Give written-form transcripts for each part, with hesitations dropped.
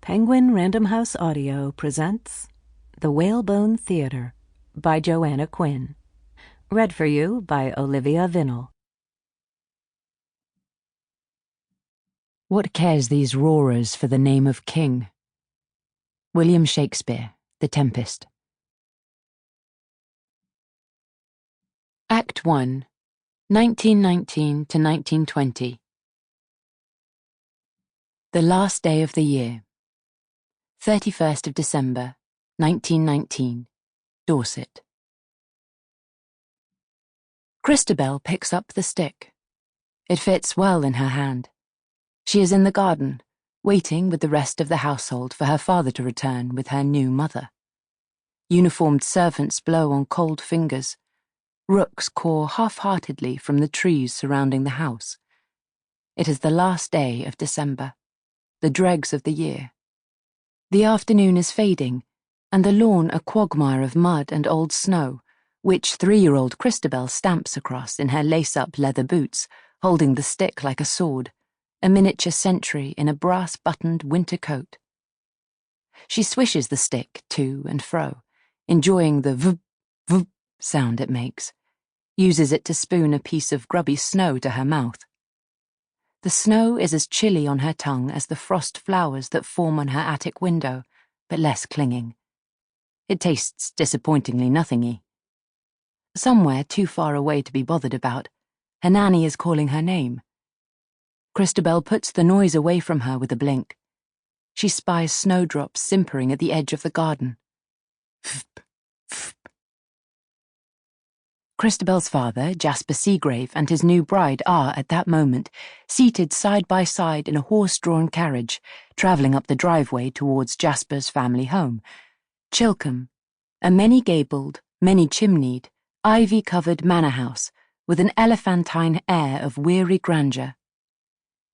Penguin Random House Audio presents The Whalebone Theatre by Joanna Quinn. Read for you by Olivia Vinall. What cares these roarers for the name of king? William Shakespeare, The Tempest. Act 1, 1919 to 1920. The last day of the year. 31st of December, 1919, Dorset. Cristabel picks up the stick. It fits well in her hand. She is in the garden, waiting with the rest of the household for her father to return with her new mother. Uniformed servants blow on cold fingers. Rooks caw half-heartedly from the trees surrounding the house. It is the last day of December, the dregs of the year. The afternoon is fading, and the lawn a quagmire of mud and old snow, which 3-year-old Cristabel stamps across in her lace-up leather boots, holding the stick like a sword, a miniature sentry in a brass-buttoned winter coat. She swishes the stick to and fro, enjoying the vup, vup sound it makes, uses it to spoon a piece of grubby snow to her mouth. The snow is as chilly on her tongue as the frost flowers that form on her attic window, but less clinging. It tastes disappointingly nothingy. Somewhere too far away to be bothered about, her nanny is calling her name. Cristabel puts the noise away from her with a blink. She spies snowdrops simpering at the edge of the garden. Fp, fp. Cristabel's father, Jasper Seagrave, and his new bride are, at that moment, seated side by side in a horse-drawn carriage, travelling up the driveway towards Jasper's family home, Chilcombe, a many-gabled, many-chimneyed, ivy-covered manor house with an elephantine air of weary grandeur.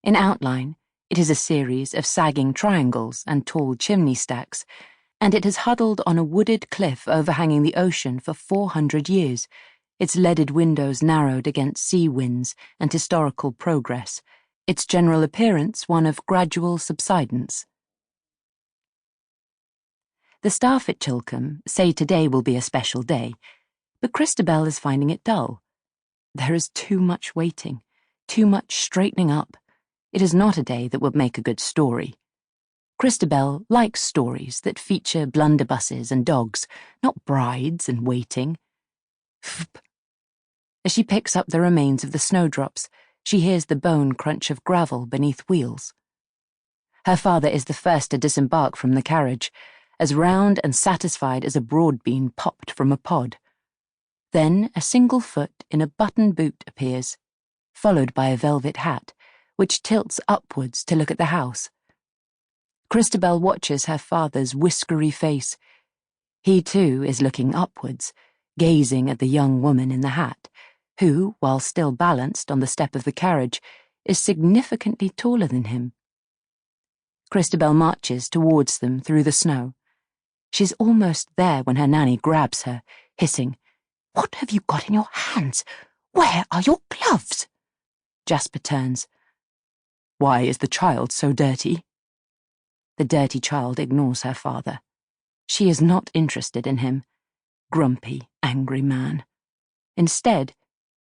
In outline, it is a series of sagging triangles and tall chimney stacks, and it has huddled on a wooded cliff overhanging the ocean for 400 years, its leaded windows narrowed against sea winds and historical progress, its general appearance one of gradual subsidence. The staff at Chilcombe say today will be a special day, but Cristabel is finding it dull. There is too much waiting, too much straightening up. It is not a day that would make a good story. Cristabel likes stories that feature blunderbusses and dogs, not brides and waiting. Fp. As she picks up the remains of the snowdrops, she hears the bone crunch of gravel beneath wheels. Her father is the first to disembark from the carriage, as round and satisfied as a broad bean popped from a pod. Then a single foot in a button boot appears, followed by a velvet hat, which tilts upwards to look at the house. Cristabel watches her father's whiskery face. He, too, is looking upwards, gazing at the young woman in the hat, who, while still balanced on the step of the carriage, is significantly taller than him. Cristabel marches towards them through the snow. She's almost there when her nanny grabs her, hissing, "What have you got in your hands? Where are your gloves?" Jasper turns. "Why is the child so dirty?" The dirty child ignores her father. She is not interested in him. Grumpy, angry man. Instead,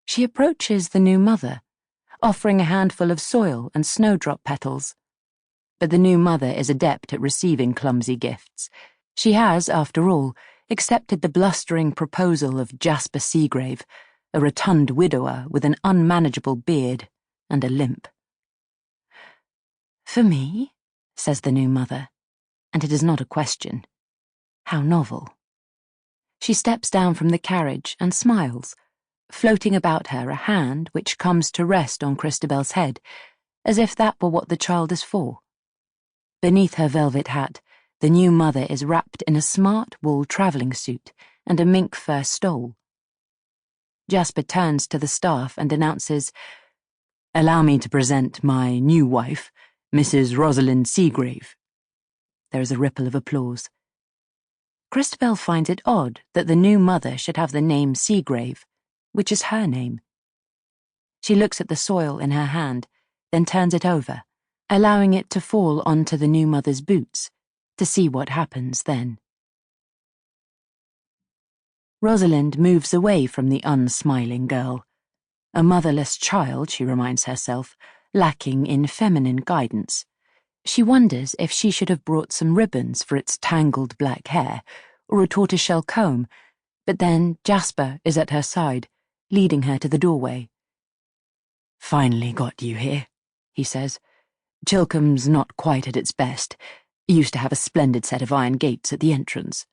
she approaches the new mother, offering a handful of soil and snowdrop petals. But the new mother is adept at receiving clumsy gifts. She has, after all, accepted the blustering proposal of Jasper Seagrave, a rotund widower with an unmanageable beard and a limp. "For me?" says the new mother, and it is not a question. How novel. She steps down from the carriage and smiles, floating about her a hand which comes to rest on Cristabel's head, as if that were what the child is for. Beneath her velvet hat, the new mother is wrapped in a smart wool travelling suit and a mink fur stole. Jasper turns to the staff and announces, "Allow me to present my new wife, Mrs. Rosalind Seagrave." There is a ripple of applause. Cristabel finds it odd that the new mother should have the name Seagrave, which is her name. She looks at the soil in her hand, then turns it over, allowing it to fall onto the new mother's boots, to see what happens then. Rosalind moves away from the unsmiling girl. A motherless child, she reminds herself, lacking in feminine guidance. She wonders if she should have brought some ribbons for its tangled black hair, or a tortoiseshell comb, but then Jasper is at her side, leading her to the doorway. "Finally got you here," he says. "Chilcomb's not quite at its best. It used to have a splendid set of iron gates at the entrance."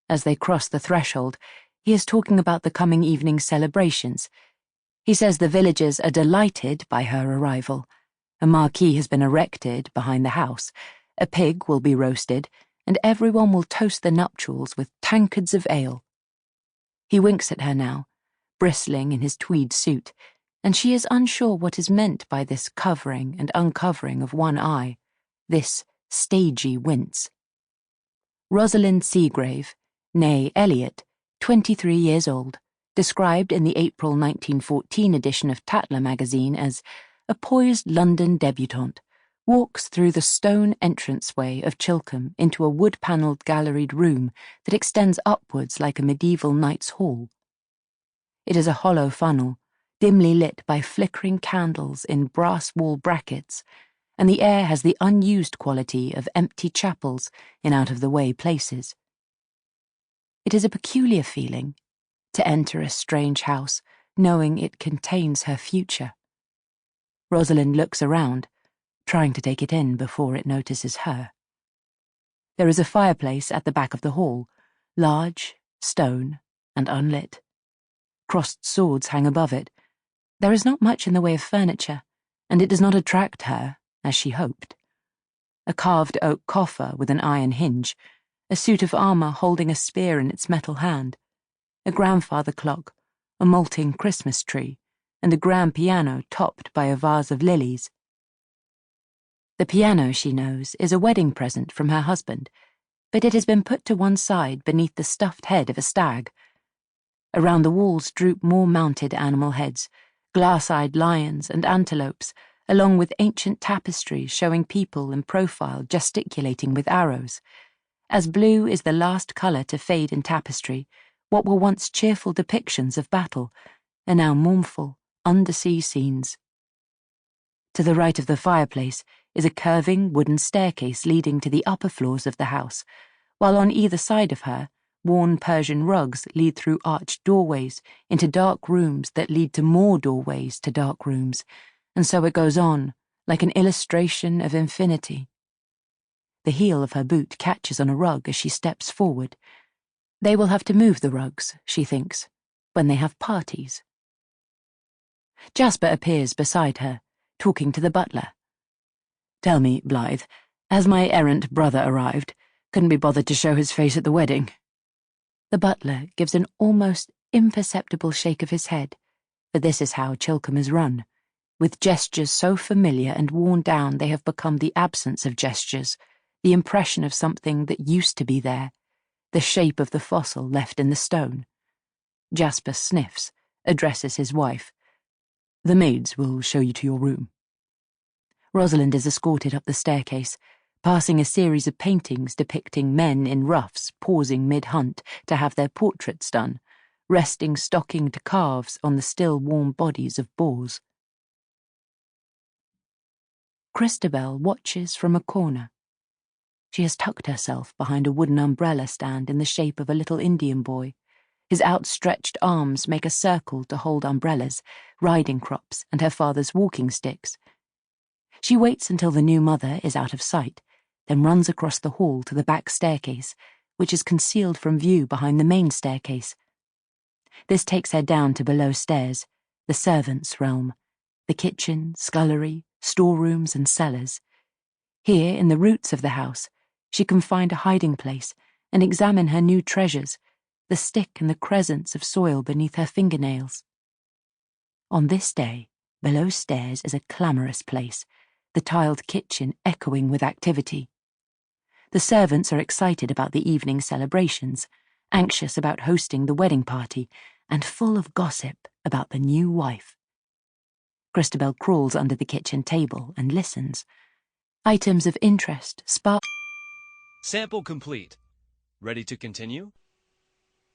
As they cross the threshold, he is talking about the coming evening's celebrations. He says the villagers are delighted by her arrival. A marquee has been erected behind the house, a pig will be roasted, and everyone will toast the nuptials with tankards of ale. He winks at her now, bristling in his tweed suit, and she is unsure what is meant by this covering and uncovering of one eye, this stagey wince. Rosalind Seagrave, née Elliot, 23 years old, described in the April 1914 edition of Tatler magazine as a poised London debutante, walks through the stone entranceway of Chilcomb into a wood-panelled galleried room that extends upwards like a medieval knight's hall. It is a hollow funnel, dimly lit by flickering candles in brass wall brackets, and the air has the unused quality of empty chapels in out-of-the-way places. It is a peculiar feeling to enter a strange house, knowing it contains her future. Rosalind looks around, trying to take it in before it notices her. There is a fireplace at the back of the hall, large, stone, and unlit. Crossed swords hang above it. There is not much in the way of furniture, and it does not attract her, as she hoped. A carved oak coffer with an iron hinge, a suit of armour holding a spear in its metal hand, a grandfather clock, a molting Christmas tree, and a grand piano topped by a vase of lilies. The piano, she knows, is a wedding present from her husband, but it has been put to one side beneath the stuffed head of a stag. Around the walls droop more mounted animal heads, glass-eyed lions and antelopes, along with ancient tapestries showing people in profile gesticulating with arrows. As blue is the last colour to fade in tapestry, what were once cheerful depictions of battle are now mournful, undersea scenes. To the right of the fireplace is a curving wooden staircase leading to the upper floors of the house, while on either side of her, worn Persian rugs lead through arched doorways into dark rooms that lead to more doorways to dark rooms, and so it goes on, like an illustration of infinity. The heel of her boot catches on a rug as she steps forward. They will have to move the rugs, she thinks, when they have parties. Jasper appears beside her, talking to the butler. "Tell me, Blythe, has my errant brother arrived? Couldn't be bothered to show his face at the wedding." The butler gives an almost imperceptible shake of his head, for this is how Chilcomb is run, with gestures so familiar and worn down they have become the absence of gestures, the impression of something that used to be there, the shape of the fossil left in the stone. Jasper sniffs, addresses his wife. "The maids will show you to your room." Rosalind is escorted up the staircase, passing a series of paintings depicting men in ruffs pausing mid-hunt to have their portraits done, resting stockinged calves on the still warm bodies of boars. Cristabel watches from a corner. She has tucked herself behind a wooden umbrella stand in the shape of a little Indian boy. His outstretched arms make a circle to hold umbrellas, riding crops, and her father's walking sticks. She waits until the new mother is out of sight, then runs across the hall to the back staircase, which is concealed from view behind the main staircase. This takes her down to below stairs, the servants' realm, the kitchen, scullery, storerooms and cellars. Here, in the roots of the house, she can find a hiding place and examine her new treasures, the stick and the crescents of soil beneath her fingernails. On this day, below stairs is a clamorous place, the tiled kitchen echoing with activity. The servants are excited about the evening celebrations, anxious about hosting the wedding party, and full of gossip about the new wife. Cristabel crawls under the kitchen table and listens. Items of interest spark. Sample complete. Ready to continue?